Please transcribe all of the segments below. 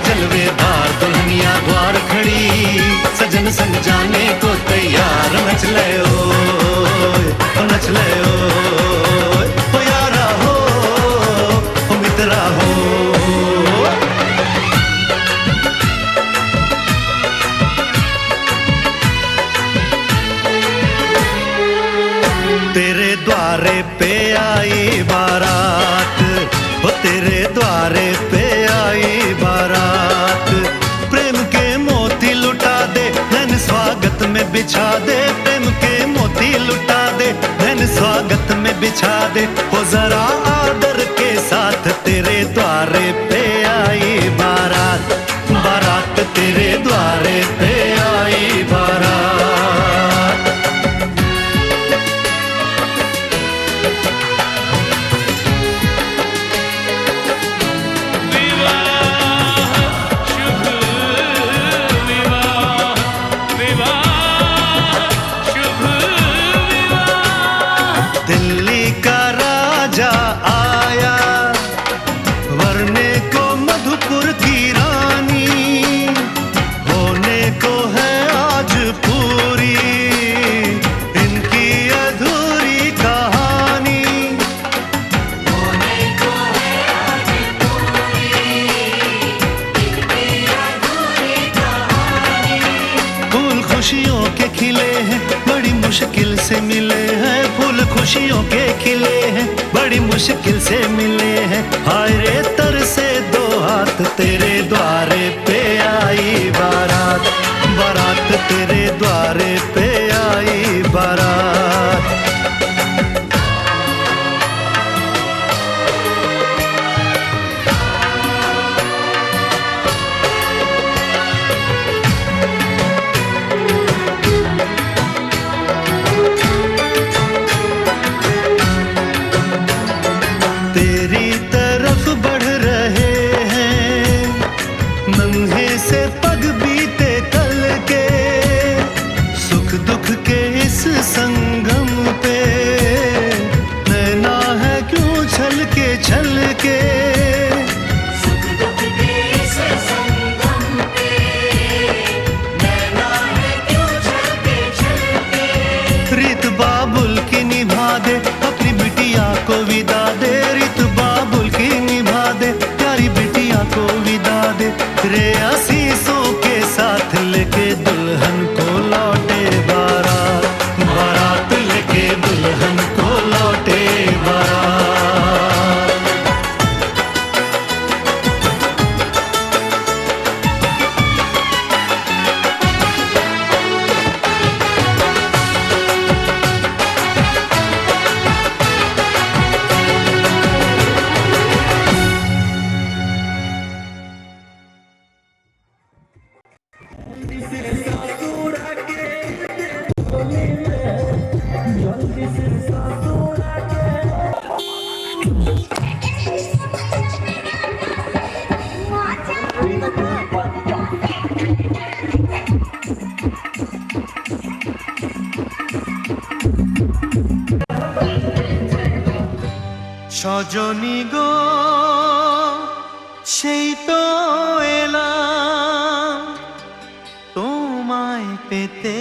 जलवेदार दुल्हनिया द्वार खड़ी, सजन संग जाने को तैयार। नच ले ओ नच ले ओ यारा हो ओ मित्रा हो। तेरे द्वारे पे आई बारात, ओ तेरे द्वारे पे आई बारात। प्रेम के मोती लुटा दे धन स्वागत में बिछा दे, प्रेम के मोती लुटा दे धन स्वागत में बिछा दे। हो जरा आदर के साथ तेरे द्वारे पे आई बारात, बारात तेरे द्वारे पे आई बारात। दिल्ली का राजा आया वरने को मधुपुर की रानी, होने को है आज पूरी इनकी अधूरी कहानी। होने को है आज पूरी इनकी अधूरी कहानी। फूल खुशियों के खिले हैं बड़ी मुश्किल से मिले हैं, फूल खुशियों के खिले हैं बड़ी मुश्किल से मिले हैं। हाय रे तरसे दो हाथ तेरे द्वारे पे आई बारात, बारात तेरे द्वारे पे आई बारात। तेरी तरफ बढ़ रहे हैं नन्हे से पग बीते कल के, सुख दुख के इस संगम पे नैना है क्यों छल के। सुख दुख के इस संगम पे नैना है क्यों छल के। रीत बाबुल की निभा दे अपनी बिटिया को विदा दे, रीत बाबुल की निभा दे प्यारी बिटिया को विदा दे। रे आशीषों के साथ लेके दुल्हन को लौटे बारात, बारात लेके दुल्हन को लौटे बारात। সজনী গো সেই তো এলাম তোমায় পেতে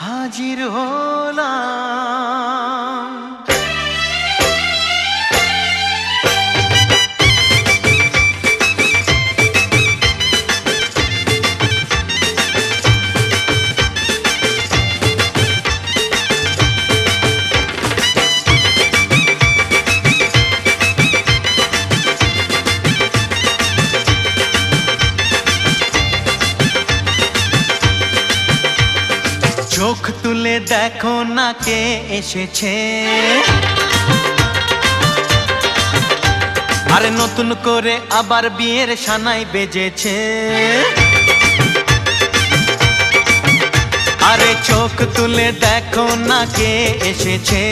হাজির হলাম। চোখ তুলে দেখো না কে এসেছে, আরে নতুন করে আবার বিয়ের সানাই বেজেছে। আরে চোখ তুলে দেখো না কে এসেছে,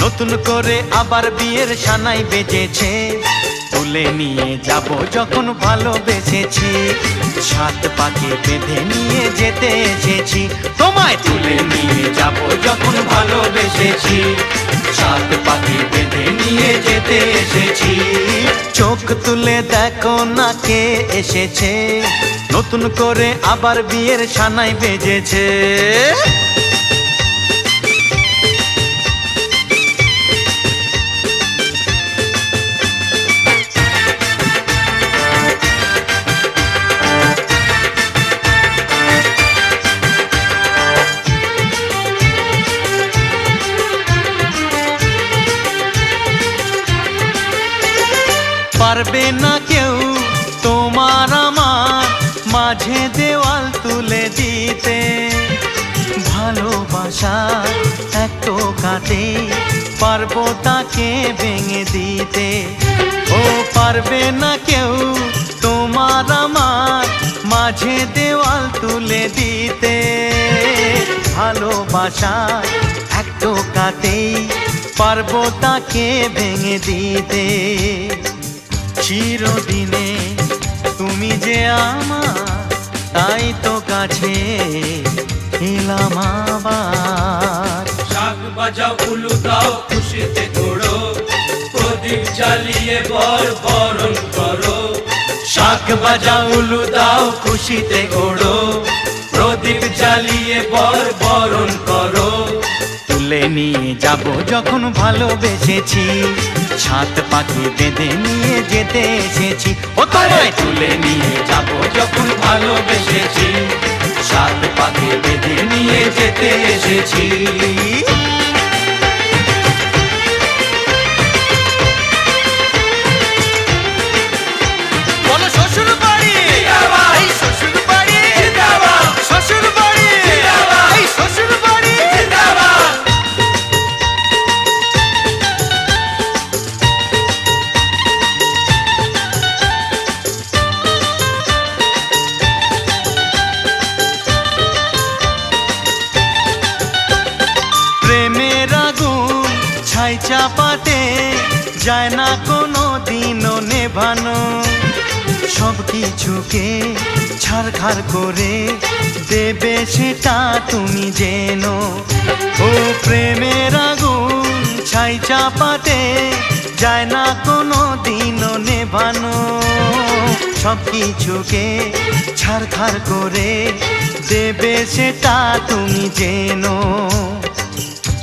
নতুন করে আবার বিয়ের সানাই বেজেছে। তুলে নিয়ে যাব যখন ভালোবেসেছি, সাত পাকে বেঁধে নিয়ে যেতে এসেছি। তোমায় তুলে নিয়ে যাব যখন ভালোবেসেছি, সাত পাকে বেঁধে নিয়ে যেতে এসেছি। চোখ তুলে দেখো না কে এসেছে, নতুন করে আবার বিয়ের সানাই বেজেছে। পারবে না কেউ তোমার আমার মাঝে দেওয়াল তুলে দিতে, ভালোবাসা এক টোকাতে পারবো তাকে ভেঙে দিতে। ও পারবে না কেউ তোমার আমার মাঝে দেওয়াল তুলে দিতে, ভালোবাসা এক টোকাতেই পারবো তাকে ভেঙে দিতে। চিরদিনে তুমি যে আমার, তাই তো কাছে এলাম আবার। শাক বাজাও উলু দাও খুশিতে ঘোড়ো, প্রদীপ জ্বালিয়ে বরণ করো। শাক বাজাও উলু দাও খুশিতে ঘোড়ো, প্রদীপ জ্বালিয়ে বরণ করো। তুলে নিয়ে যাব যখন ভালোবেসেছি, ছাদ পাখি বেঁধে নিয়ে যেতে এসেছি। ও তোমায় তুলে নিয়ে যাব যখন ভালোবেসেছি, সাত পাখি বেঁধে নিয়ে যেতে এসেছি। বলো শ্বশুর বাড়ি, এই শ্বশুর বাড়ি, শ্বশুর বাড়ি, এই শ্বশুর বাড়ি। প্রেমের আগুন ছাই চাপাতে যায় না কোনো দিনও নেভানো, সব কিছুকে ছারখার করে দেবে সেটা তুমি জেনো। ও প্রেমের আগুন ছাই চাপাতে যায় না কোনো দিনও নেভানো, সব কিছুকে ছারখার করে দেবে সেটা তুমি জেনো।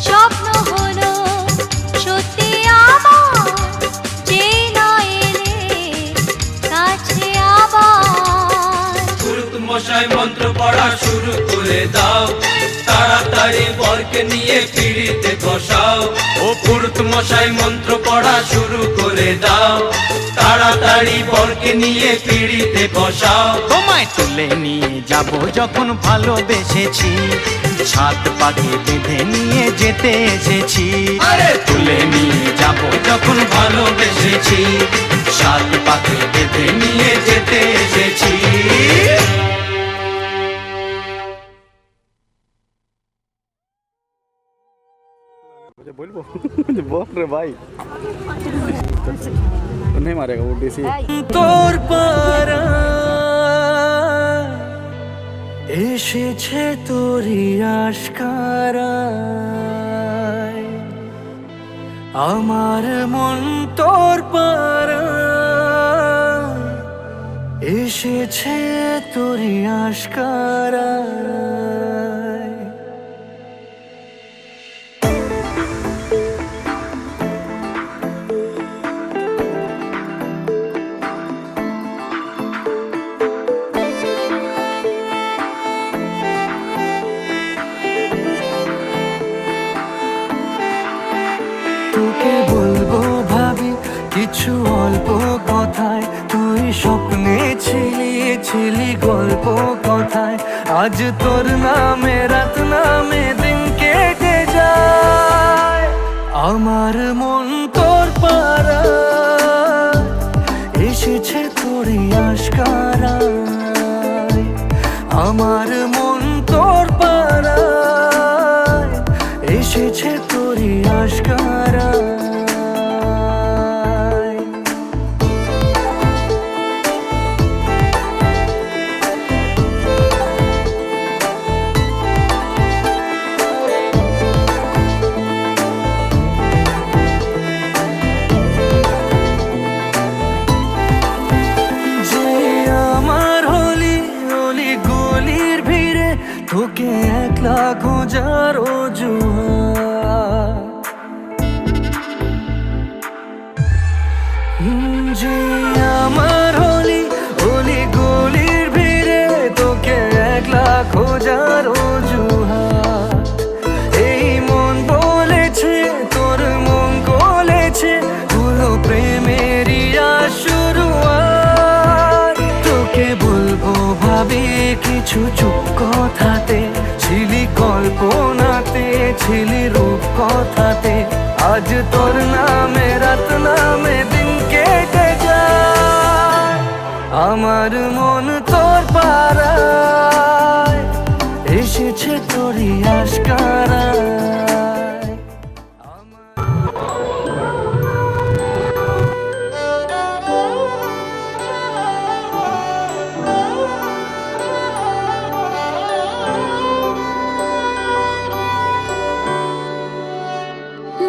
স্বপ্ন হলো সত্যি আমার, যে না এলে কাছে আবার। পুরুত মশাই মন্ত্র পড়া শুরু করে দাও, তাড়াতাড়ি বরকে নিয়ে পিড়িতে বসাও। ও পুরুত মশাই মন্ত্র পড়া শুরু করে দাও, তাড়াতাড়ি বরকে নিয়ে পিড়িতে বসাও। তোমায় তুলে নিয়ে যাব যখন ভালোবেসেছি, ছাদ পাখি বেঁধে নিয়ে যেতে এসেছি। আরে তুলে নিয়ে যাব যখন ভালোবেসেছি, সাত পাখি বেঁধে নিয়ে যেতে এসেছি। बोल बोल रे भाई तो नहीं मारेगा वो डीसी। তোর পারা এসেছে তোরি আশকারায়, আমার মন তোর পারা এসেছে তোরি আশকারায়। তোকে বলবো ভাবি কিছু অল্প কথায়, তুই স্বপ্নে ছিলি গল্প কথায়। আজ তোর নামে রাত নামে দিন কেটে যায়, আমার মন তোর পারা এসেছে তোরই আশকারায়, আমার মন তোর পারা এসেছে তোরই আশকারায়। যে আমার হলি হলি গলির ভিড়ে তোকে একলা খোঁজার অজুহাত। এই মন বলেছে তোর মন গলেছে হলো প্রেমেরই শুরুয়াত। তোকে বলবো ভাবি কিছু চুপ কথাতে, ছিলি কল্পনাতে ছিলি রূপ কথাতে, আজ তোর নামে রাত নামে দিন কেটে যায়। আমার মন তোর পাড়ায় এসেছে তোরই আশকারায়।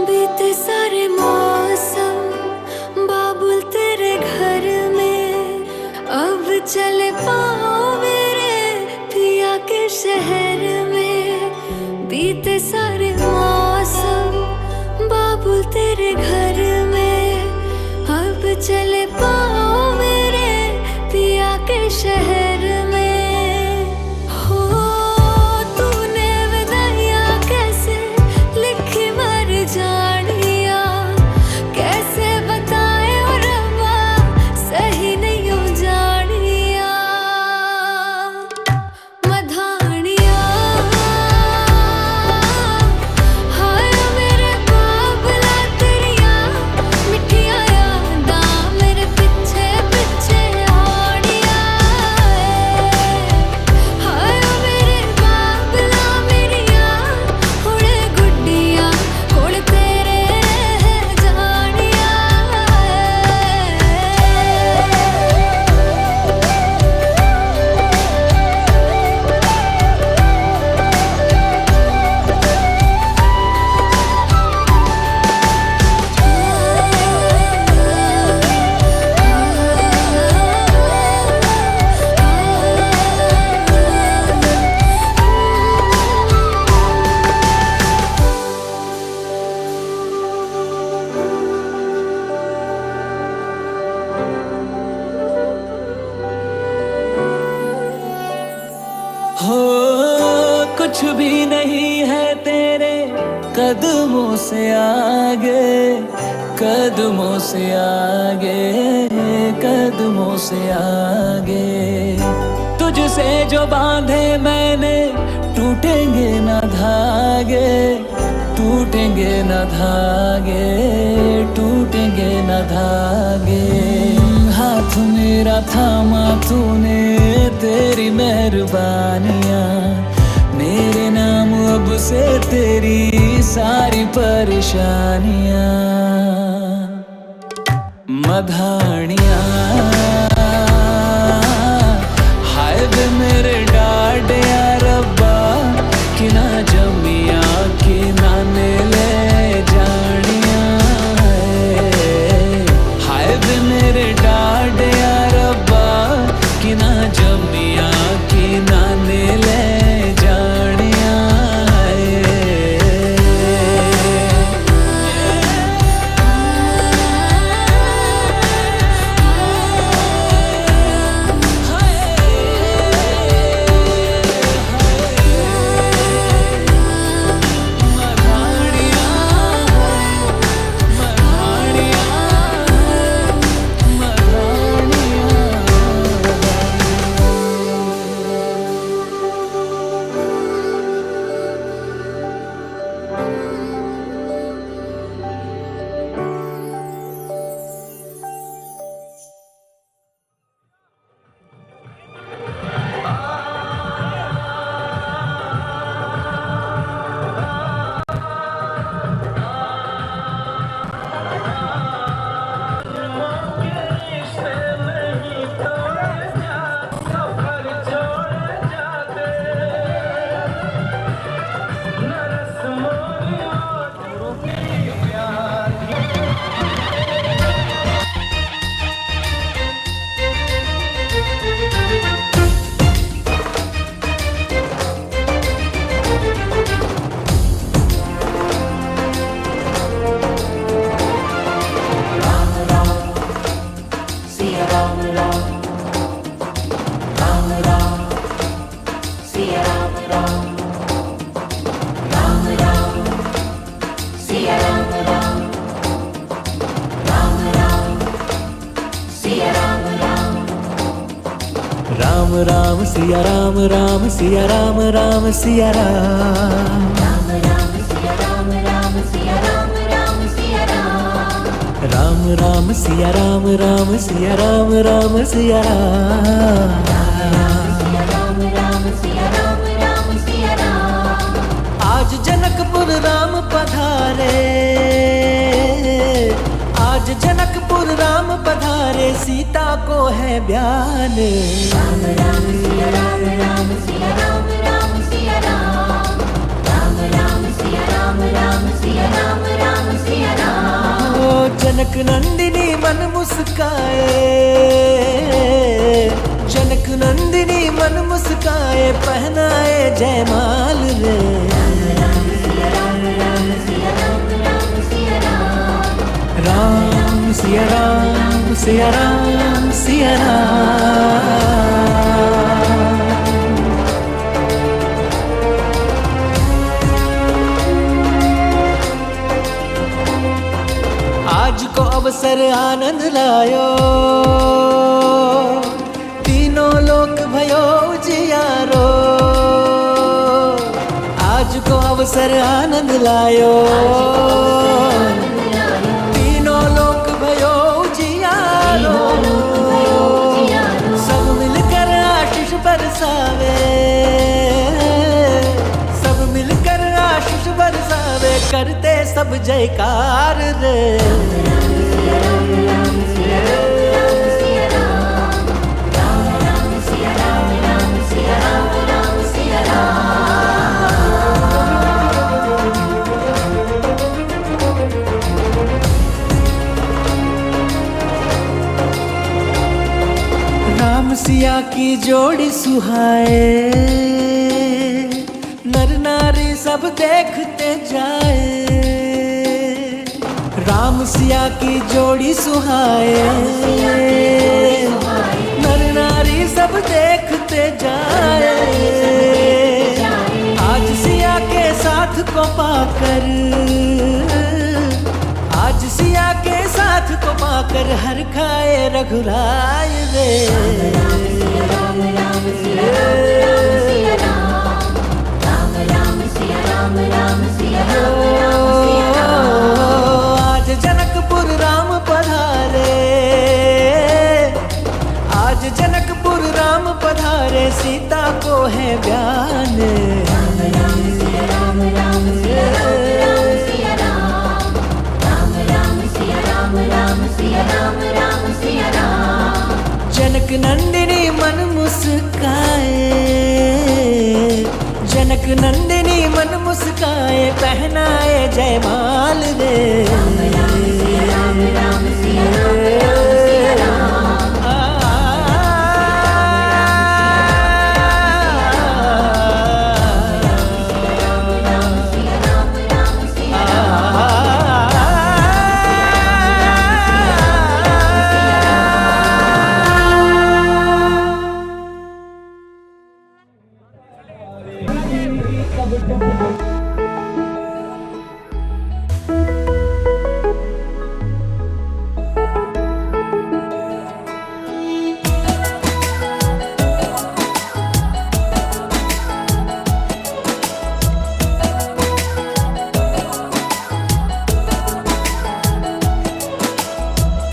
बीते सारे मौसम बाबुल तेरे घर में, अब चले पाओ मेरे पिया के शहर में। बीते सारे मौसम बाबुल तेरे घर में, अब चले पाओ मेरे पिया के शहर में। हो तूने विदाइयाँ कैसे लिखी मर जानिया, कैसे बताए और रब्बा सही नहीं हो जानिया। मधानिया हाय मेरे बाबला तेरिया मिठिया यादां मेरे पिछे पिछे आनिया। हाय मेरे बाबला मेरिया हुणे गुड्डिया कोल तेरे जानिया। हो कुछ भी नहीं है तेरे कदमों से आगे, कदमों से आगे, कदमों से आगे। तुझसे जो बांधे मैंने टूटेंगे न धागे, टूटेंगे न धागे, टूटेंगे न धागे। हाथ मेरा थामा तूने तेरी मेहरबानियाँ, मेरे नाम अब से तेरी सारी परेशानियाँ। मधानियाँ हाय वे मेरे डाडिया रब्बा कि ना जमिया कि ना ले जानिया। हाय वे मेरे डाडिया रब्बा कि ना जमिया कि ना ले जानिया। राम राम सिया राम राम सिया राम राम सिया राम राम राम सिया राम राम सिया राम राम सिया राम आज जनकपुर राम पधारे आज जनकपुर राम पधारे सीता को है ब्यान ओ जनक नंदिनी मन मुस्काए जनक नंदिनी मन मुस्काए पहनाए जयमाल रे राम सिया राम सिया राम सिया राम आज को अवसर आनंद लायो तीनों लोक भयो उजियारो आज को अवसर आनंद लायो तीनों लोक भयो उजियारो सब मिलकर आशीष बरसावे सब मिलकर आशीष बरसावे करते सब जयकार रे राम सिया की जोड़ी सुहाए नर नारी सब देखते जाए राम सिया की जोड़ी सुहाए नर नारी सब देखते जाए आज सिया के साथ को पाकर आज सिया के साथ को पाकर हर खाए रघुराय रे आज जनकपुर राम पधारे आज जनकपुर राम पधारे सीता को है ब्यान जनक नंदिनी मन मुस्काए जनक नंदिनी मन मुस्काए पहनाए जयमाल रे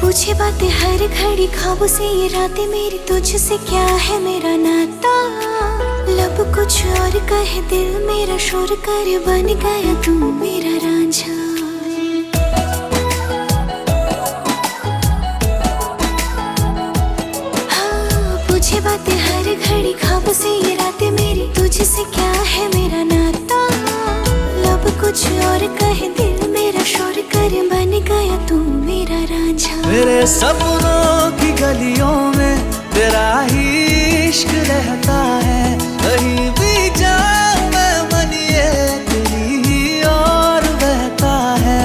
पूछे बातें हर घड़ी ख्वाबों से ये रातें मेरी तुझसे क्या है मेरा नाता लब कुछ और कहे दिल मेरा शोर कर बन गया तू मेरा रांझा हाँ पूछे बातें हर घड़ी ख्वाबों से ये रातें मेरी तुझसे क्या है मेरा नाता लब कुछ और कहे दिल मेरा शोर कर बन गया तू मेरा रांझा मेरे सपनों की गलियों में तेरा ही इश्क रहता है कहीं भी जाऊं मैं मन ये तेरी ही और बहता है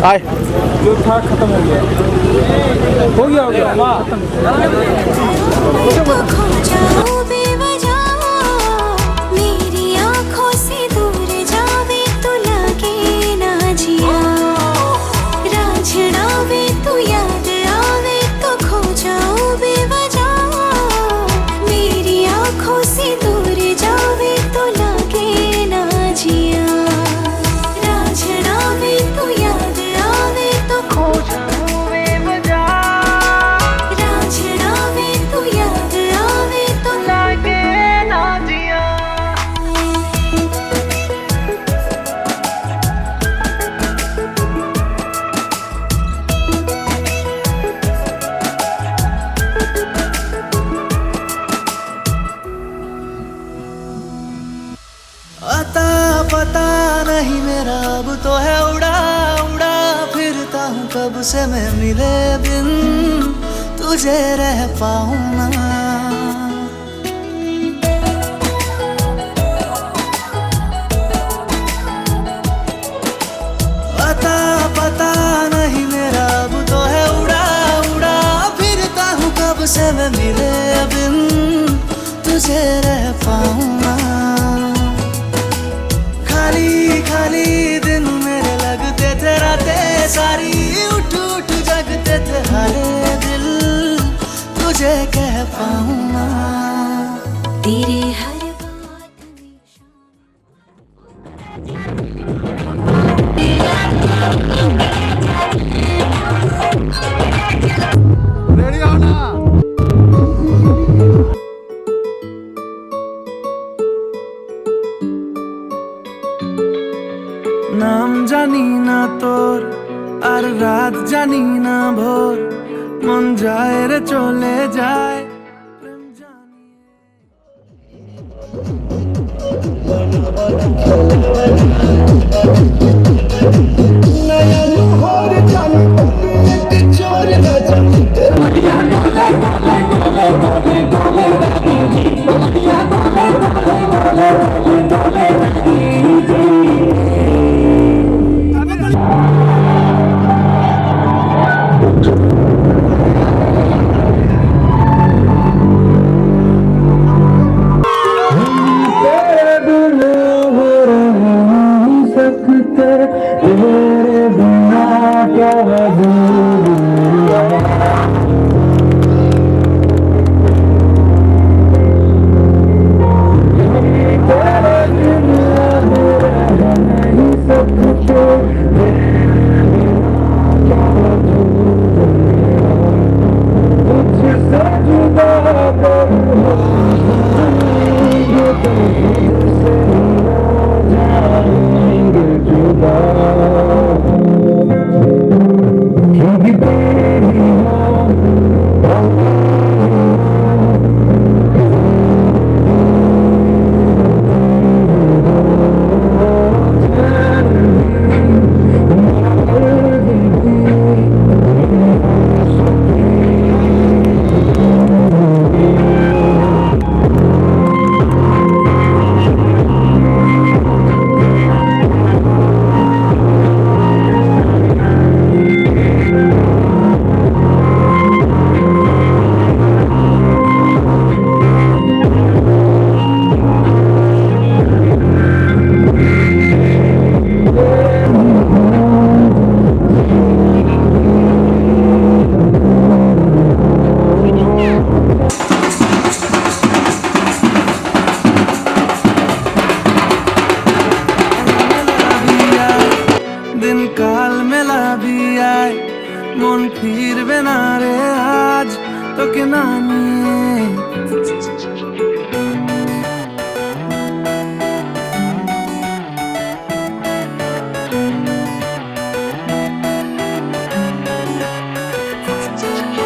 आए जो था खत्म हो गया हो गया खो जाओ बेवजह, मेरी आंखों से दूर जावे तो लगे ना जिया, राह छड़ावे तो याद आवे तो खो जाओ बेवजह, मेरी आंखों से दूर जावे तो लगे ना जिया, राह छड़ावे तो याद आवे तो खो जाओ बेवजह, राह छड़ावे तो याद आवे तो लगे ना जिया। अता पता नहीं मेरा अब तो है उड़ा उड़ा फिरता हूँ कब से मैं मिले बिन तुझे रह पाऊँ ना। अता पता नहीं मेरा अब तो है उड़ा उड़ा फिरता हूँ कब से मैं मिले बिन तुझे रह पाऊँ ना। खाली खाली दिन मेरे लगते थे रातें सारी उठ उठ जगते थे हारे दिल तुझे कह पाऊँ ना। तेरे हर बात में रेडी हो ना नाम জানি না তোর আর রাত জানি না ভোর মন যায় রে চলে যায় প্রেম জানি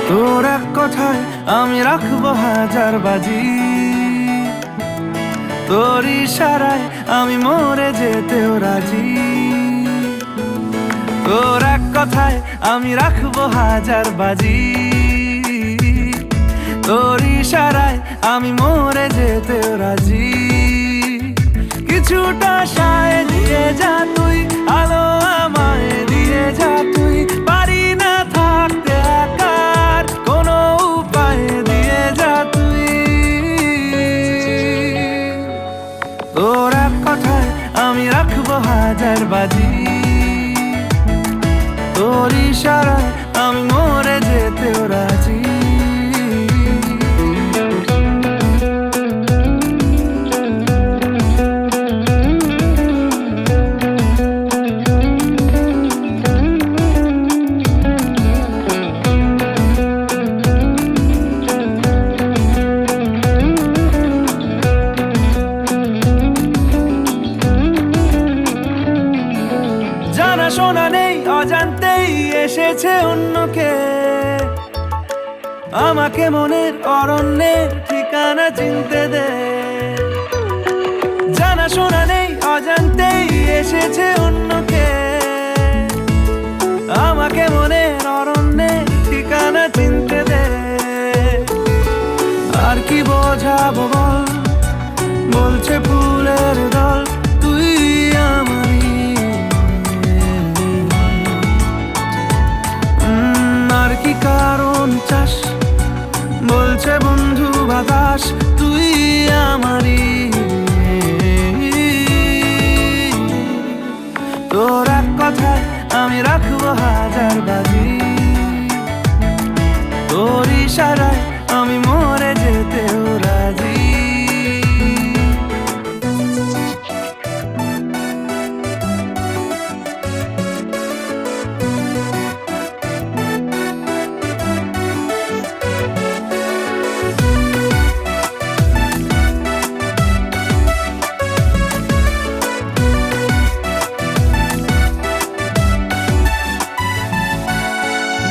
তোর এক কথায় আমি রাখবো হাজার বাজি, তোর ইশারায় আমি মরে যেতেও রাজি। তোর এক কথায় আমি রাখবো হাজার বাজি, তোর ইশারায় আমি মরে যেতেও রাজি। কিছুটা সায় দিয়ে যা তুই, আলো আমায় দিয়ে যা তুই, পারি না থাকতে একার কোনো উপায় দিয়ে যা তুই। তোর এক কথায় আমি রাখবো হাজার বাজি, তোর ইশারায় আমি মরে যেতেও রাজি। জানা শোনা নেই অজান্তেই এসেছে অন্যকে, আমাকে মনের অরণ্যের ঠিকানা চিনতে দে। জানা শোনা নেই অজান্তেই এসেছে অন্যকে, আমাকে মনের অরণ্যের ঠিকানা চিনতে দে। আর কি বোঝাবো বল, বলছে ফুলের দল তুই আমারই। আর কি কারণ চাস, বলছে বন্ধু বাতাস তুই আমারই। তোর এক কথায় আমি রাখবো হাজার বাজি, তোর ইশারায় আমি মরে যেতেও রাজি।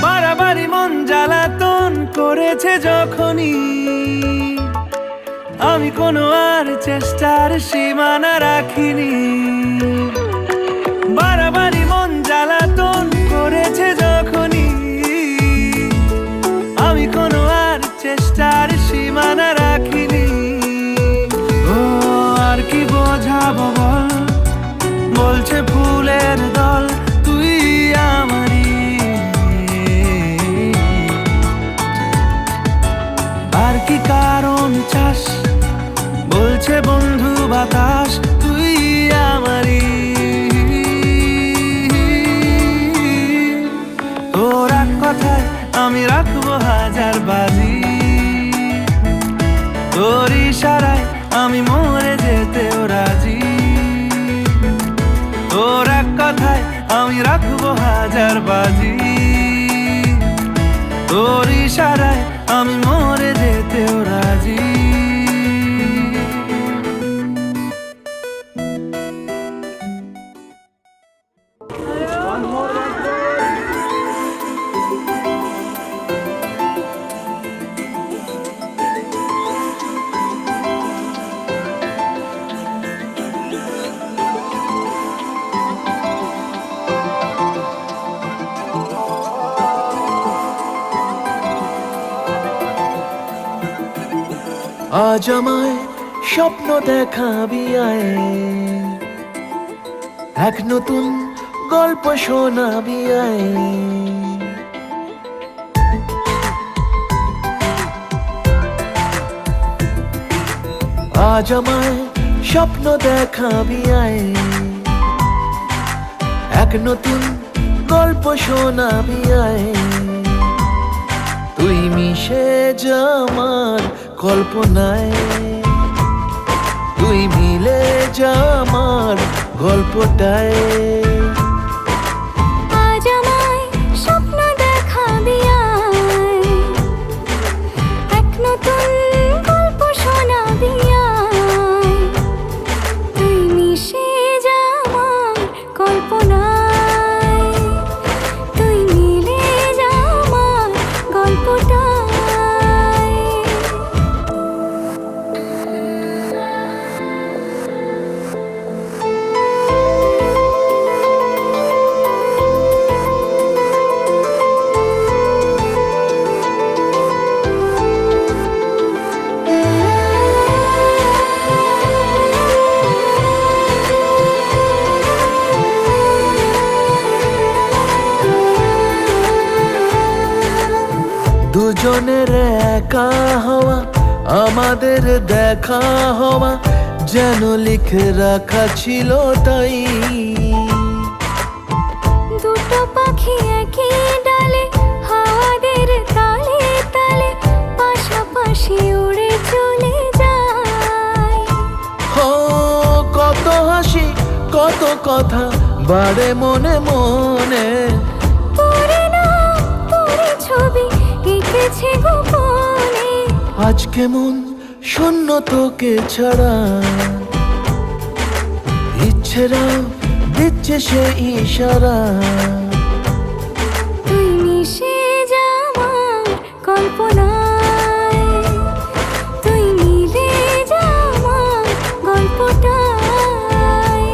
বাড়াবাড়ি মন জ্বালাতন করেছে যখনই, আমি কোনো আর চেষ্টার সীমানা রাখিনি। বাড়াবাড়ি মন জ্বালাতন করেছে যখনই, আমি কোনো আর চেষ্টার সীমানা রাখিনি। ও আর কি বোঝাবো বল, বলছে ফুলের দল তুই আমারই। আর কি কারণ চাস, বলছে বন্ধু বাতাস তুই আমারই। তোর এক কথায় আমি রাখবো হাজার বাজি, তোর ইশারায় আমি মরে যেতেও রাজি। তোর এক কথায় আমি রাখবো হাজার বাজি, তোর ইশারায় আমি মরে যেতেও রাজি। আজ আমায় স্বপ্ন দেখাবি আয়, এক নতুন গল্প শোনাবি আয়। আজ আমায় স্বপ্ন দেখাবি আয়, এক নতুন গল্প শোনাবি আয়। তুই মিশে যা আমার কল্পনায়, তুই মিলে যা আমার গল্পটায়। আজ আমায় স্বপ্ন দেখাবি আয়, এক নতুন গল্প শোনাবি আয়। তুই মিশে যা আমার কল্পনায়, তুই মিলে যা আমার গল্পটায়। দুজনের একা হওয়া, আমাদের দেখা হওয়া যেন লিখে রাখা ছিল তাই। দুটো পাখি একই ডালে, হাওয়াদের তালে তালে পাশাপাশি উড়ে চলে যায়। ও কত হাসি কত কথা বাড়ে মনে মনে, তোরে না তোরে ছবি এঁকেছে গোপনে। আজ কেমন শূন্য তোকে ছাড়া, ইচ্ছেরা দিচ্ছে সে ইশারা। তুই মিশে যা আমার কল্পনায়, তুই মিলে যা আমার গল্পটায়।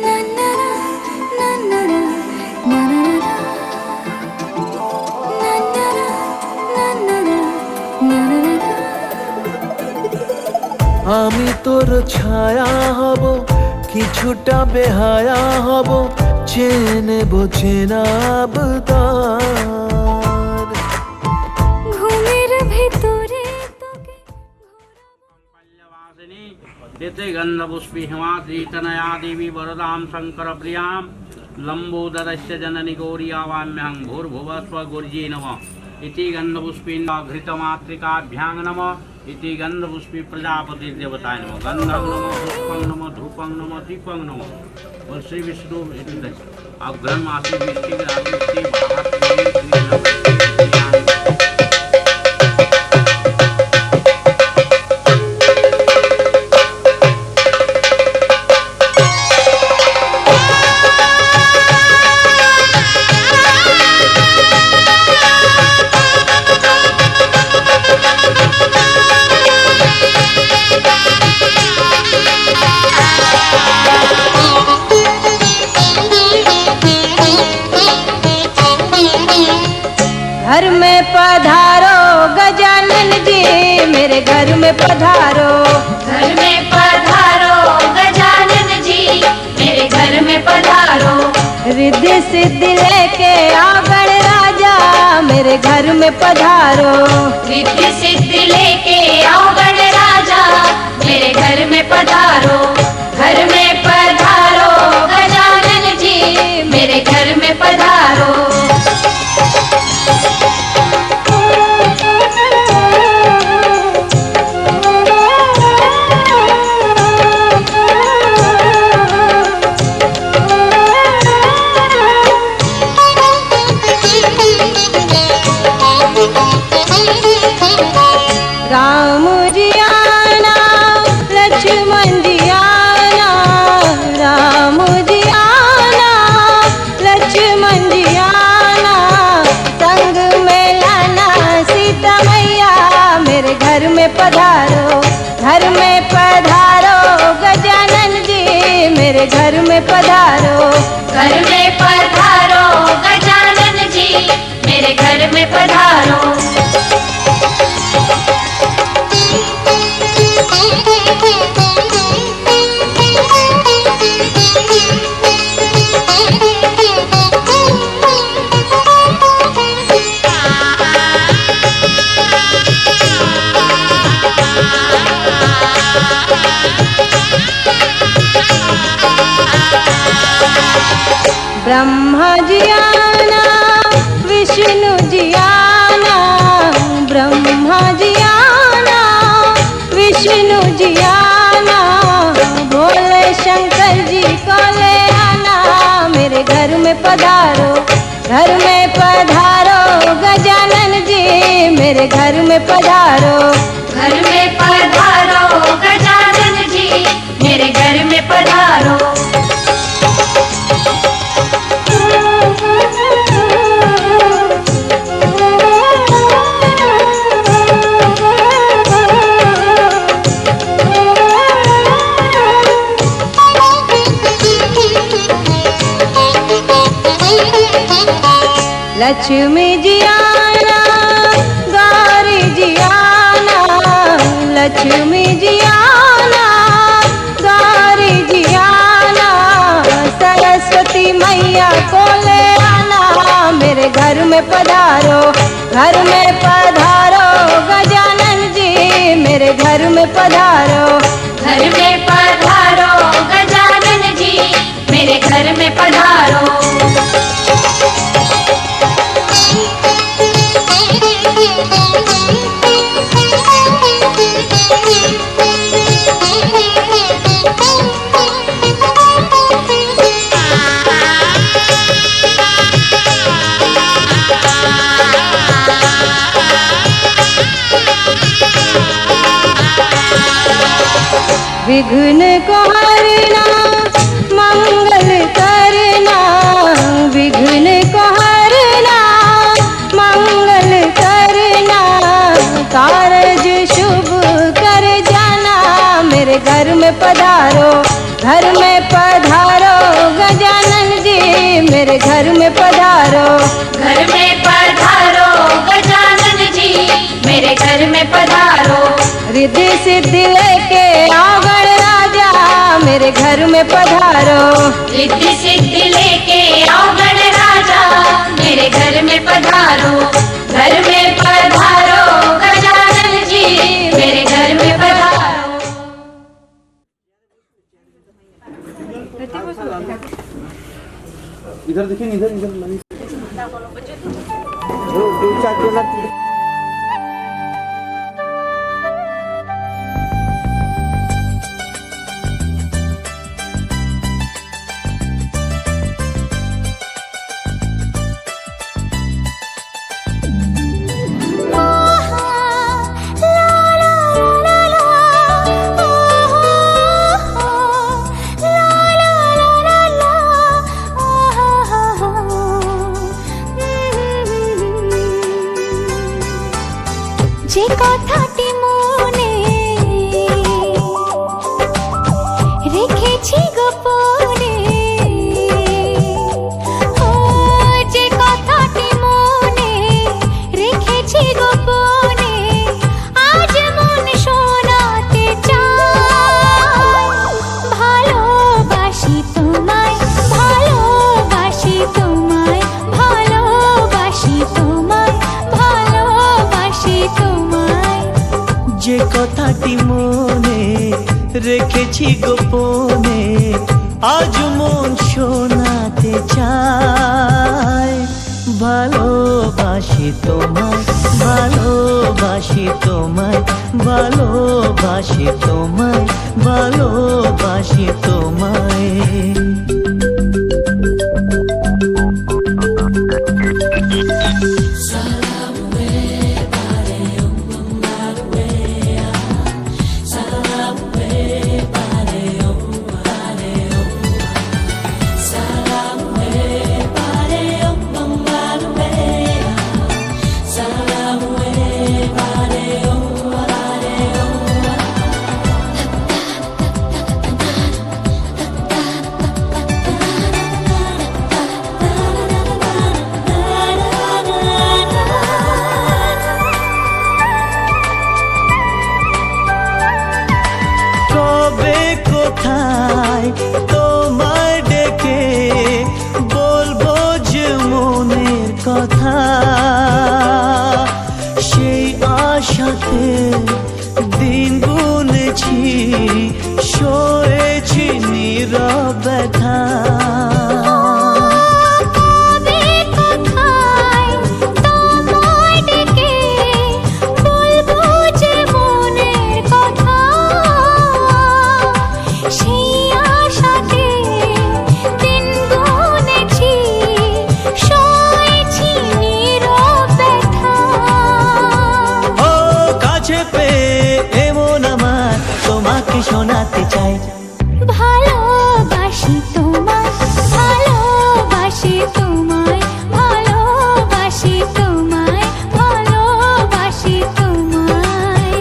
না না না না না না না না না। আমি তোর ছায়া হব, কিছুটা বেহায়া হব, চেনেব চেনাব তার। ঘুমের ভেতরে তোকে एते गन्धपुष्पी हिमाद्रीतनया देवी वरदां शङ्करप्रियां लम्बोदरस्य जननि गौरीयावाम्यहं भूर्भुवस्व गुर्जी नमः। इति गन्धपुष्पीघृतमातृकाभ्यां नमः। इति गन्धपुष्पी प्रजापतिदेवताय नमः। गन्धं नमः, पुष्पं नमः, धूपं नमः, दीपं नमः। और श्री विष्णु अग्रम आशी वृष्टि घर में पधारो गजानन जी, मेरे घर में पधारो। घर में पधारो गजानन जी, मेरे घर में पधारो। रिद्धि सिद्धि लेके आओ गणराजा, मेरे घर में पधारो। रिद्धि सिद्धि लेके आओ गणराजा, मेरे घर में पधारो। घर में पधारो गजानन जी, मेरे घर में पधारो। राम जी आना, लक्ष्मण जी आना, राम जी आना, लक्ष्मण जी आना, संग में लाना सीता मैया, मेरे घर में पधारो। घर में पधारो गजानन जी, मेरे घर में पधारो। घर में पधारो गजानन जी, मेरे घर में पधारो। ब्रह्मा जी आना, विष्णु जी आना, ब्रह्मा जी आना, विष्णु जी आना, भोले शंकर जी को ले आना, मेरे घर में पधारो। घर में पधारो गजानन जी, मेरे घर में पधारो। घर में पधारो गजानन जी, मेरे घर में पधारो। लक्ष्मी जी आना, गौरी जी आना, लक्ष्मी जी आना, गौरी जी आना, सरस्वती में पधारो, घर में पधारो गजानन जी, मेरे घर में पधारो। घर में पधारो गजानन जी, मेरे घर में पधारो। विघ्न को हरना मंगल करना, विघ्न को हरना मंगल करना, कारज शुभ कर जाना, मेरे घर में पधारो, घर में पधारो गजानन जी, मेरे घर में पधारो। घर में पधारो गजानन जी, मेरे घर में पधारो। रिद्धि सिद्धि लेके आओ गणराजा, मेरे घर में पधारो। रिद्धि सिद्धि लेके आओ गणराजा, मेरे घर में पधारो। घर में पधारो गजानन जी, मेरे घर में पधारो। इधर देखिए, इधर इधर दो चार যে কথাটি মনে রেখেছি গোপনে, ও যে কথাটি মনে রেখেছি গোপনে, আজ মন শোনাতে চাই। ভালোবাসি তোমায়, ভালোবাসি তোমায়, ভালোবাসি তোমায়, ভালোবাসি তোমায়। যে কথাটি মনে রেখেছি গোপনে, আজ মন শোনাতে চায়। ভালোবাসি তোমায়, ভালোবাসি তোমায়, ভালোবাসি তোমায়, ভালোবাসি তোমায়। তোমায় ডেকে বলবো যে মনের কথা, সেই আশাতে দিন গুনেছি, সয়েছি নীরব ব্যথা। শোনাতে চাই ভালোবাসি তোমায়, ভালোবাসি তোমায়, ভালোবাসি তোমায়, ভালোবাসি তোমায়।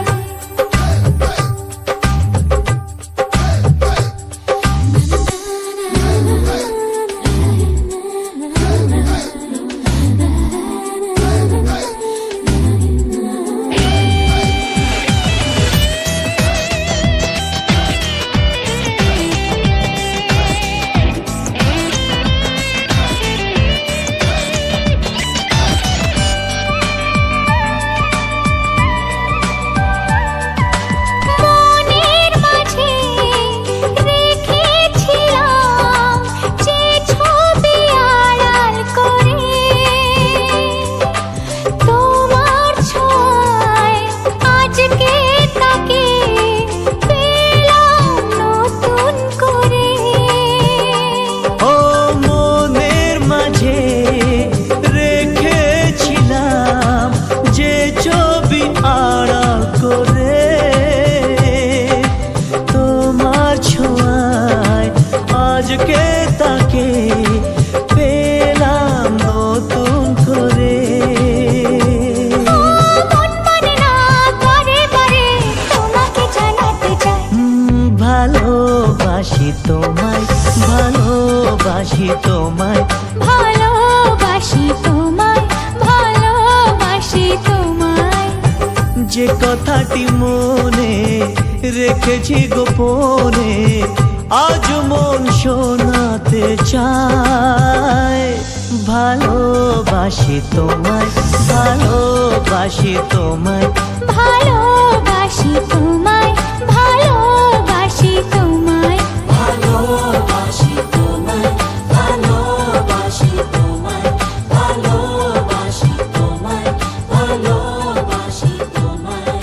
আজকে তাকে পেলাম নতুন করে। মন মানে না বারে বারে তোমাকে জানাতে চাই ভালোবাসি তোমায়, ভালোবাসি তোমায়, ভালোবাসি তোমায়, ভালোবাসি তোমায়। যে কথাটি মনে রেখেছি গোপনে আজ মন শোনাতে চায়। ভালোবাসি তোমায়, ভালোবাসি তোমায়, ভালোবাসি তোমায়, ভালোবাসি তোমায়, ভালোবাসি তোমায়, ভালোবাসি তোমায়, ভালোবাসি তোমায়, ভালোবাসি তোমায়।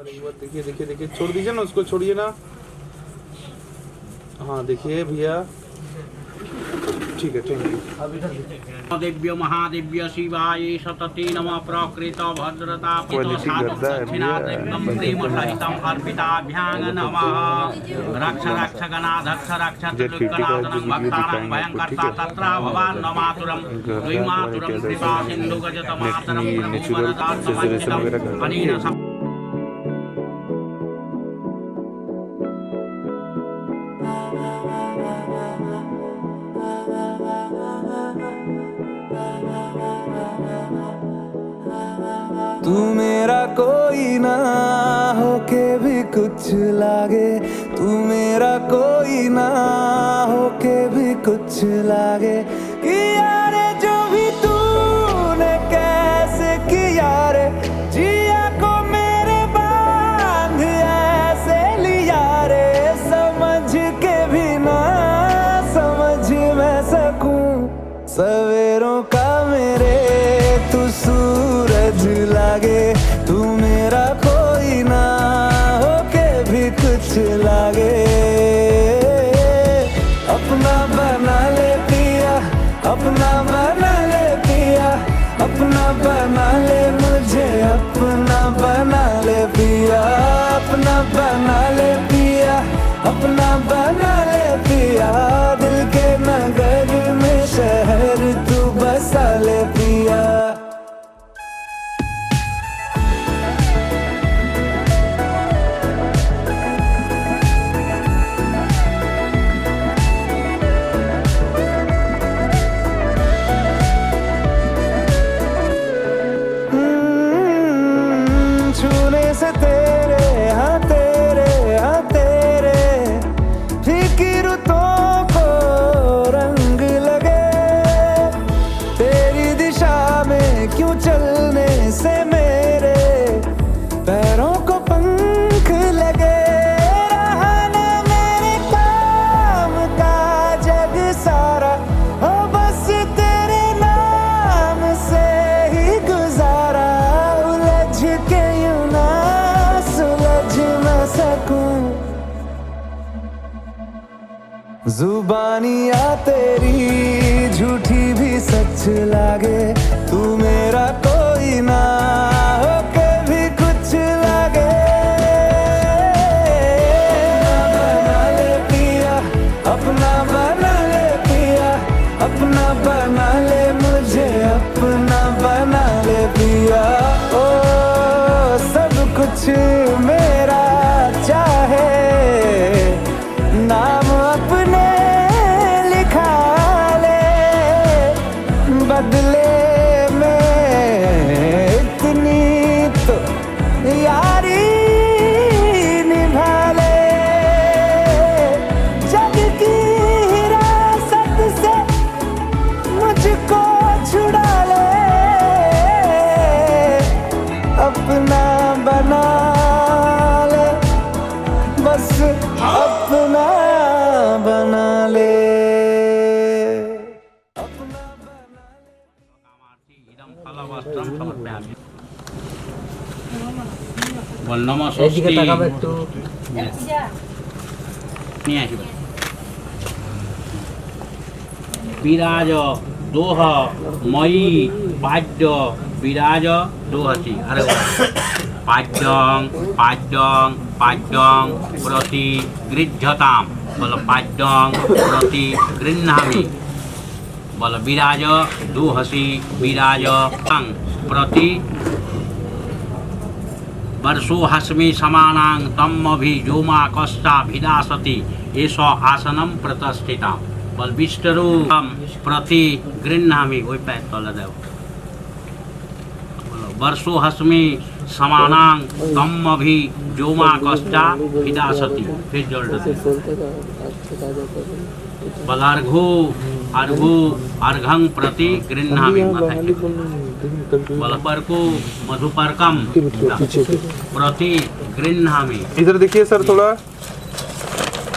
एक बार देखिए देखिए देखिए, छोड़ दीजिए ना उसको, छोड़िए ना। हाँ देखिए भैया, ठीक है, थैंक यू। दिव्य महादिव्य शिवाय सतते नमः प्रकृत भद्रता पितो साक्षिणादिव्यं प्रेम सहितं अर्पिताभ्यां नमः। रक्ष रक्ष गणाध्यक्ष रक्ष त्रिलोकनाथनं भक्तानां भयंकर्ता तत्रा भवान् नमातुरं द्वैमातुरं कृपा सिन्धु गजत मातरं अनेन तू मेरा कोई ना होके भी कुछ लागे, तू मेरा कोई ना होके भी कुछ लागे। किया रे जो भी तूने कैसे किया रे, जिया को मेरे बांध ऐसे लिया रे। समझ के भी ना समझ मैं सकूं सवेरों का मेरे तू सूरज लागे। तू मेरा कोई ना होके भी कुछ लागे। अपना बना ले पिया, अपना बना ले पिया, अपना बना ले मुझे, अपना बना ले पिया, अपना बना ले पिया, अपना बना ले पिया। दिल के नगर में शहर तू बसा ले पिया। छूने से तेरे हाँ तेरे हाँ तेरे फीकी रुतों को रंग लगे। तेरी दिशा में क्यों चलने से मेरे पैरों को पंख लगे। रहा ना मेरे काम का जग सारा, हो बस तेरे नाम से ही गुजारा। उलझ के यूं ना सुलझ न सकूं, जुबानियाँ तेरी झूठी भी सच लागे। तू मेरा कोई ना होके भी कुछ लागे। बना ले पिया, अपना बना ले पिया, अपना बना ले मुझे, अपना बना ले पिया। ओ सब कुछ मेरा चाहे, नाम अपने लिखा ले। बदले में इतनी तो यारी निभा ले। जग की हिरासत से मुझको छुड़ा ले। अपना बना ले, बस अपना बना ले। इदं फलवस्त्रं समर्पयामि। नमः षष्ठी নিয়ে আসবে। বিরাজ দোহ ময়ী পাদ্য বিরাজ দোহতি। আরে পাদ্যং পাদ্যং পাদ্যং প্রতি গৃহ্যতাম, বলো পাদ্যং প্রতি গৃহ্ণামি, বলো বিরাজ দুহসি বিরাজ প্রতি वर्षो हस्मी समानां तम्मभि जोमा कष्टा भिदासति एष आसनम प्रतिष्ठिता बल विष्टरूपम प्रति गृह्णामि ওই পায়ের তলে দাও वर्षो हस्मी समानां तम्मभि जोमा कष्टा भिदासति फिर জলটা বল अर्घो अर्घो अर्घं प्रति गृह्णामि মাথায় বল परको मधुपर्कम प्रति गृह्णामि। इधर देखिए सर, थोड़ा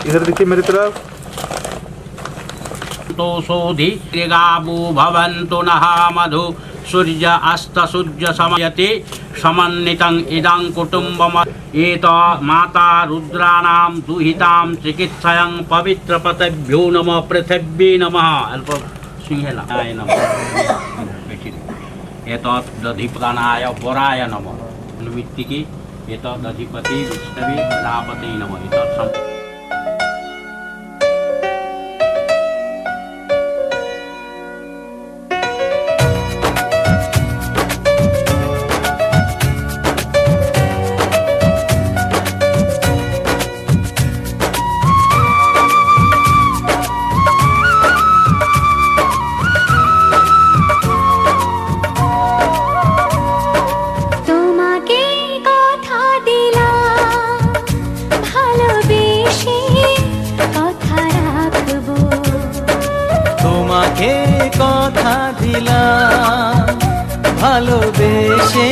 इधर देखिए मेरी तरफ। तो सोधि त्रिगावो भवन्तु नः मधु सूर्य अस्त सूर्य समयति समन्वितं इदं कुटुम्बम एत माता रुद्राणां दुहितां चिकित्सायां पवित्रपतेभ्यो नमः पृथिव्यै नमः अल्प सिंहेलाय नमः एतदधिपदानाय वराय नमः निमित्तिके एतदधिपति विष्णवे रापते नमः एतत् কথা দিলাম ভালোবেসে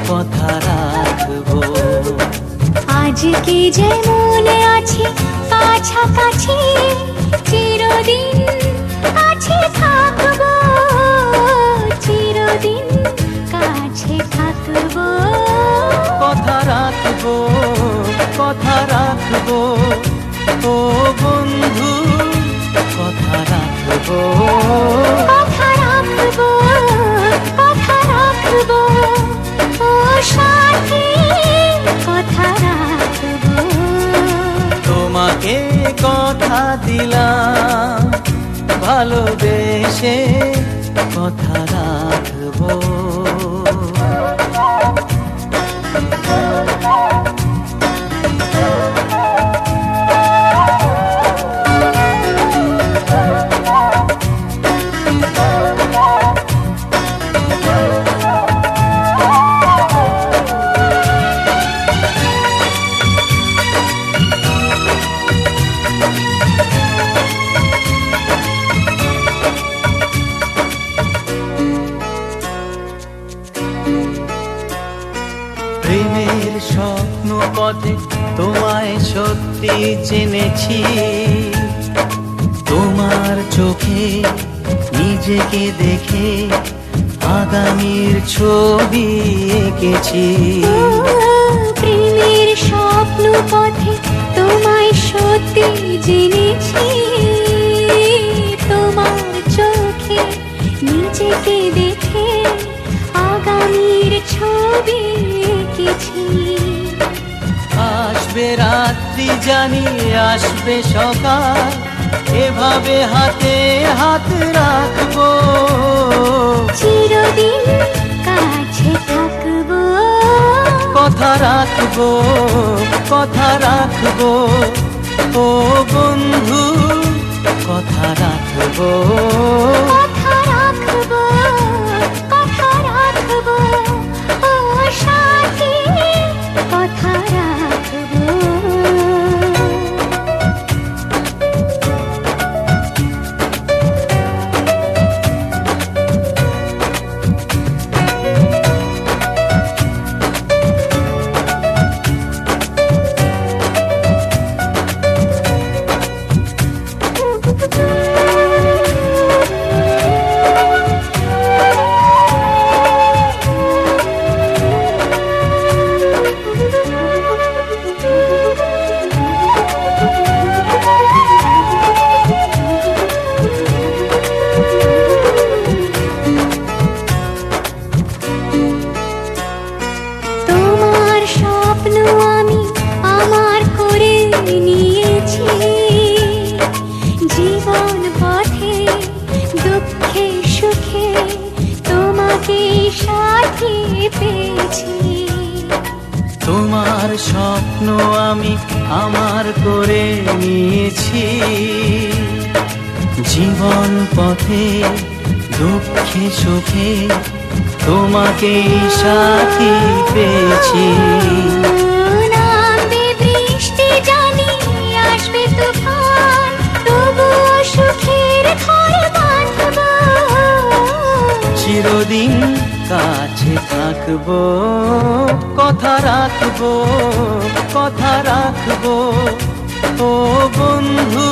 কথা রাখবো আজ কি যেমন আছি কাছাকাছি চিরদিন কাছে থাকবো চিরদিন কাছে থাকবো কথা রাখবো কথা রাখবো ও বন্ধু কথা রাখবো কথা রাখবো কথা রাখবো ও সাথী কথা রাখবো তোমাকে কথা দিলাম ভালোবেসে কথা রাখবো প্রেমের স্বপ্ন পথে তোমায় সত্যি চিনেছি তোমার চোখে নিজেকে দেখে আগামীর ছবি এঁকেছি প্রেমের স্বপ্ন পথে তোমায় সত্যি জেনেছি তোমার চোখে নিজেকে দেখে আগামীর ছবি এঁকেছি আসবে রাত্রি জানি আসবে সকাল এভাবে হাতে হাত রাখবো চিরদিন কাছে থাকবো কথা রাখবো কথা রাখবো ও বন্ধু কথা রাখবো কথা রাখবো কথা রাখবো ও সাথী কথা রাখবো আমি আমার করে নিয়েছি। জীবন পথে দুঃখে সুখে তোমাকেই সাথী পেয়েছি। নামবে বৃষ্টি জানি আসবে তুফান, তবুও সুখের ঘর বাঁধবো। চিরদিন কাছে থাকবো, কথা রাখবো, কথা রাখবো ও বন্ধু,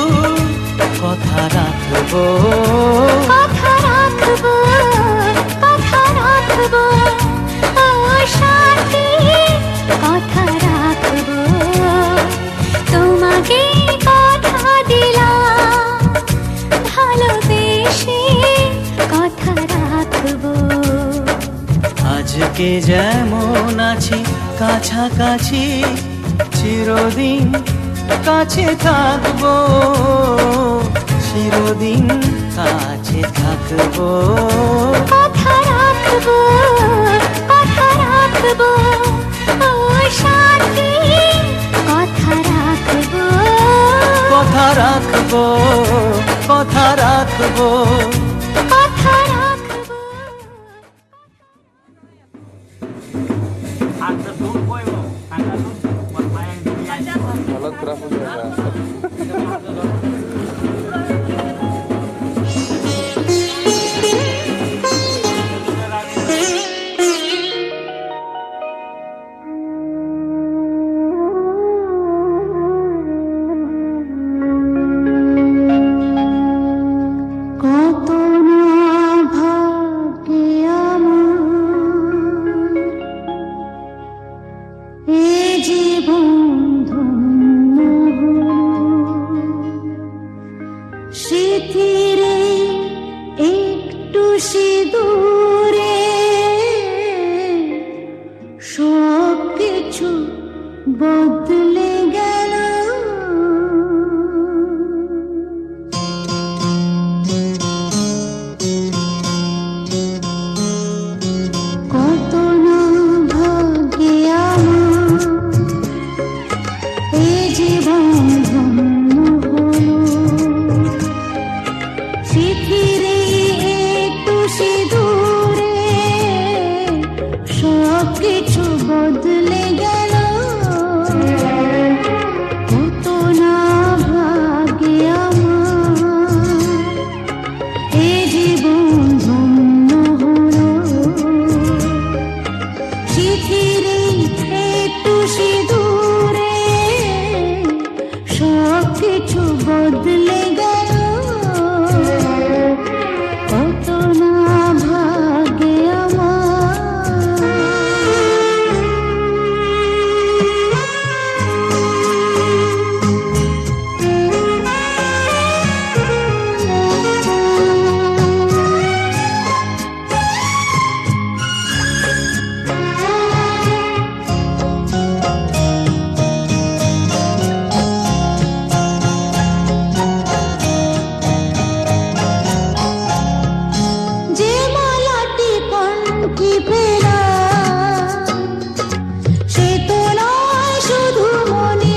কথা রাখবো, কথা রাখবো, কথা রাখবো ও সাথী, কথা রাখবো। তোমাকে কথা দিলাম ভালোবেসে, কথা রাখবো। আজকে যেমন আছি কাছাকাছি, চিরদিন কাছে থাকবো, চিরদিন কাছে থাকবো। কথা রাখবো, কথা রাখবো ও সাথী, কথা রাখবো, কথা রাখবো, কথা রাখবো, কথা রাখবো। Ada tuh boy lo, ada tuh buat main dunia aja. Alat berapa ya? কত না ভাগ্যে আমার এ জীবন ধন্য হলো। স্মৃতির একটু সিঁদুরে সব কিছু বদলে গেল। কত না ভাগ্যে আমার এ জীবন ধন্য হলো। স্মৃতির একটু সিঁদুরে সব কিছু বদলে গেল। কত না ভাগ্যে আমার এ জীবন ধন্য হলো। স্মৃতির একটু সিঁদুরে সব কিছু বদলে গেল। কত না ভাগ্যে যে মালাটি কণ্ঠে পেলা, সে তো নয় শুধু মনে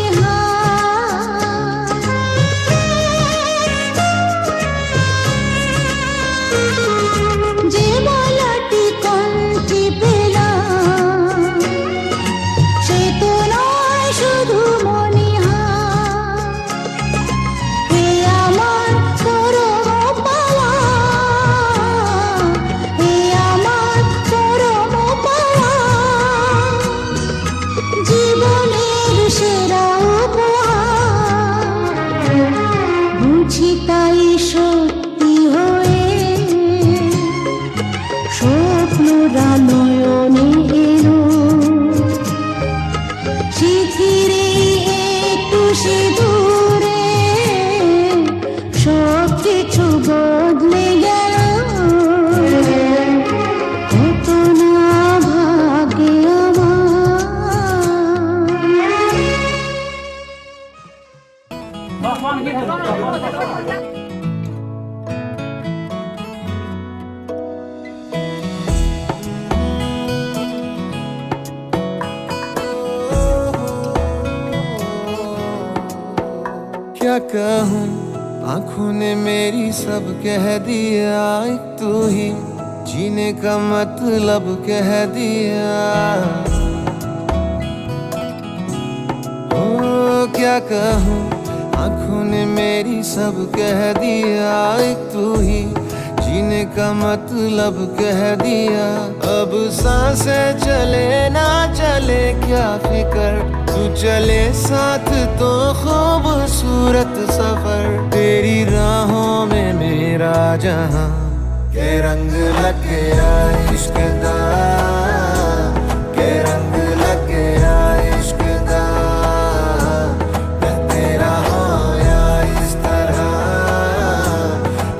যে মালাটি কণ্ঠে পেলা, সে তো নয় শুধু মনে এ আমার পরম পাওয়া, এ আমার পরম পাওয়া, জীবনের সেরা উপহার। বুঝি তাই সত্যি হয়ে স্বপ্নরা নয়নে এলো। স্মৃতির একটু সিঁদুরে সব কিছু বদলে গেল। কত না ভাগ্যে Telepon gitu, telepon. कहूँ, आंखों ने मेरी सब कह दिया, एक तू ही जीने का मतलब कह दिया। ओ क्या कहूँ, आंखों ने मेरी सब कह दिया, एक तू ही जीने का मतलब कह दिया। अब सांसें चले ना चले क्या फिकर, तू चले साथ तो खूबसूरत सफर। तेरी राहों में मेरा जहां के रंग लग गया इश्क दा, के रंग लग गया इश्क दा। मैं तेरा होया इस तरह,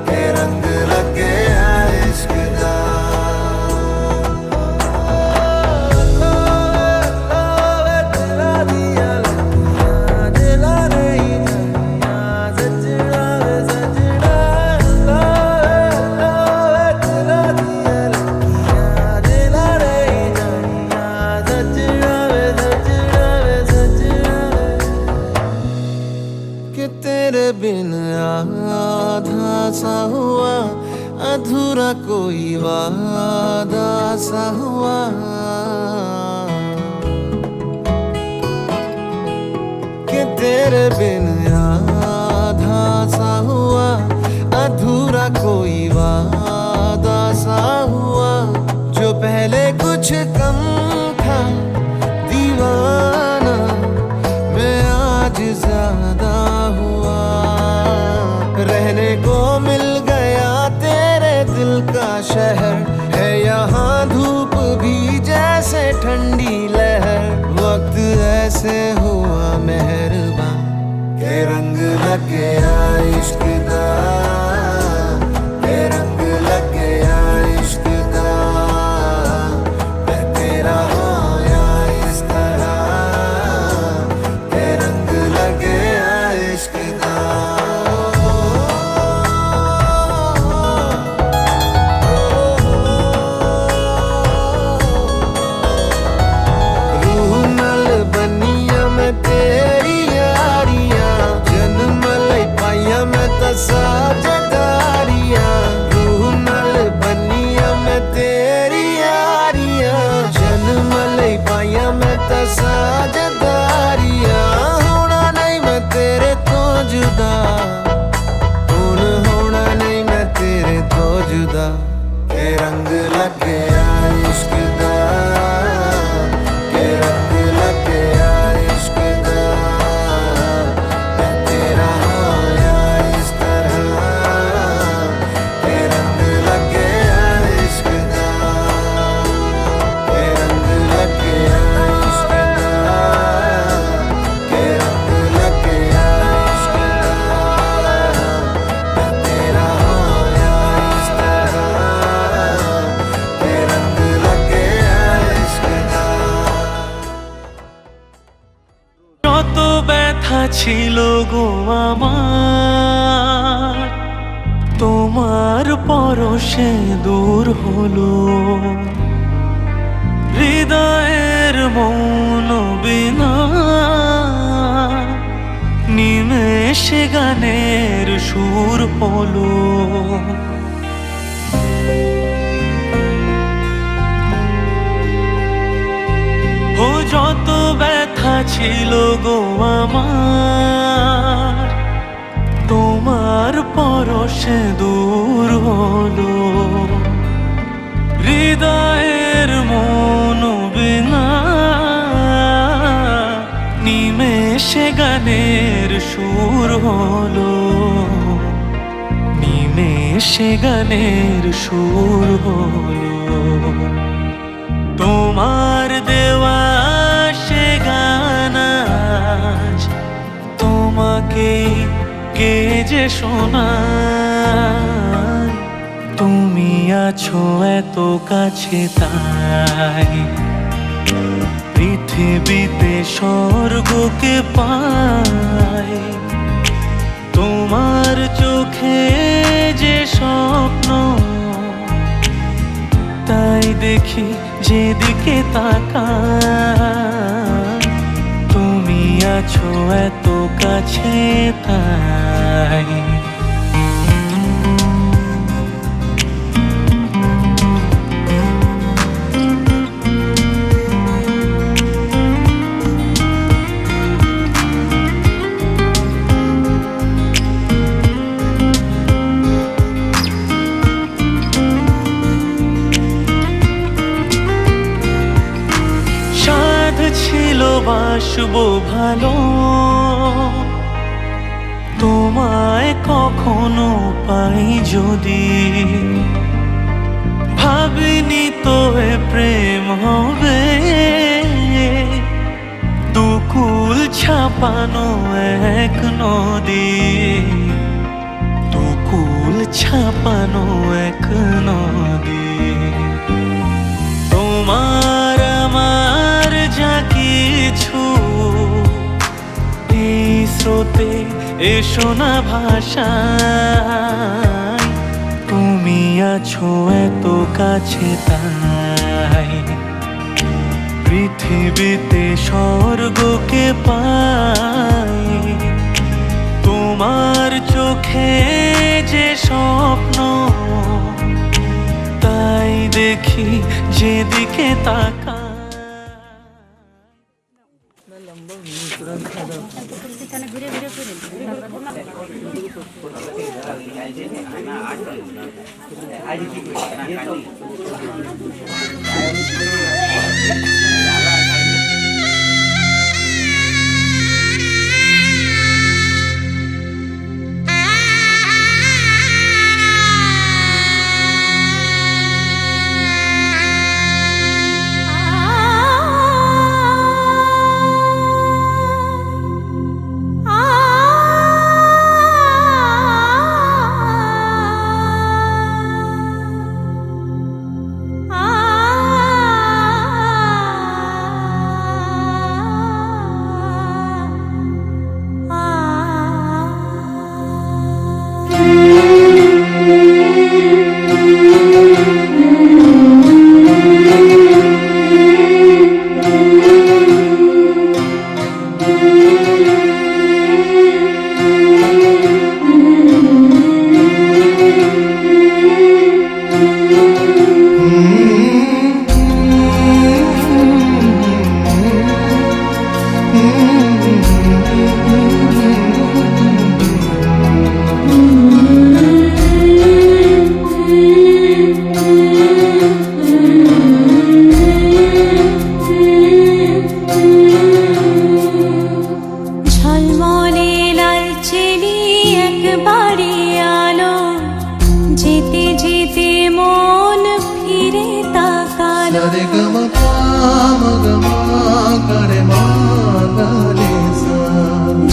के रंग लग गया इश्क दा। कि तेरे बिन आधा सा हुआ, अधूरा कोई वादा सा हुआ। कि तेरे बिन आधा सा हुआ, अधूरा कोई वादा सा हुआ। जो पहले कुछ कम था दीवाना, मैं आज ज्यादा हुआ। रहने को मिल गया तेरे दिल का शहर, है यहाँ धूप भी जैसे ठंडी लहर। वक्त ऐसे हुआ मेहरबान, के रंग लग गया इश्क दा, के रंग लग गया इश्क दा। मैं तेरा होया इस तरह, के रंग लग गया इश्क दा। रूह नल बनिया मैं तेरी यारियां, जन्म लई पाइया मैं तां साझेदारियां। रूह नल बनिया मैं तेरी यारियां, जन्म लई पाइया मैं तां साझेदारियां। होना नहीं मैं तेरे तो जुदा, हुण होना नहीं मैं तेरे तो जुदा। के रंग लग गया इश्क दा, के रंग लग गया इश्क दा। मैं तेरा होया इस तरह, के रंग लग गया इश्क दा, के रंग लग गया इश्क दा, के रंग लग गया इश्क दा। मैं तेरा होया इस तरह, के रंग लग गया इश्क दा। কত ব্যথা ছিল গো আমার, তোমার পরশে দূর হলো। হৃদয়ের মৌন বিনা নিমেষে গানের সুর হলো। ও যত ব্যথা ছিল গো আমার, তোমার পরশে দূর হলো। হৃদয়ের মন বিনা নিমেষে গানের সুর হলো, নিমেষে গানের সুর হলো। তোমার দেওয়া সে গান আজ তোমাকে কে যে শোনায়। তুমি আছো এত কাছে তাই পৃথিবীতে স্বর্গকে পাই। তোমার চোখে যে স্বপ্ন তাই দেখি যেদিকে তাকাই। তুমি আছো এত কাছে তাই। ছিল বাসবো ভালো, তোমায় কখনো পাই যদি, ভাবিনি তো এ প্রেম হবে, দুকুল ছাপানো এক নদী, দুকুল ছাপানো এক নদী। তোমার আমার যা কিছু এই স্রোতে এসো না ভাষায়, তুমি আছো এত কাছে তাই। পৃথিবীতে স্বর্গকে পাই, তোমার চোখে যে স্বপ্ন তাই দেখি যেদিকে তাকা।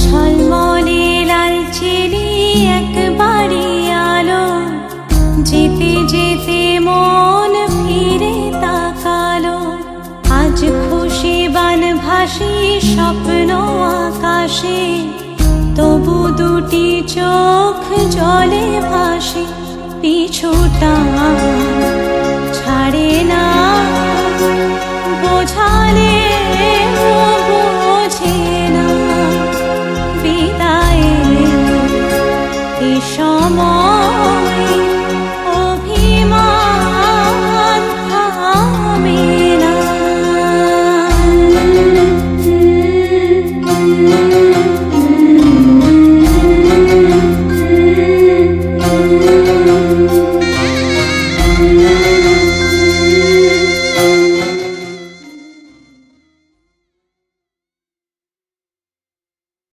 ঝলমলে লালচেরি একবারে আলো, যেতে যেতে মন ফিরে তাকালো। আজ খুশি বান ভাসি স্বপ্ন আকাশে, তবু দুটি চোখ জলে ভাসে, পিছুটা ছাড়ে না।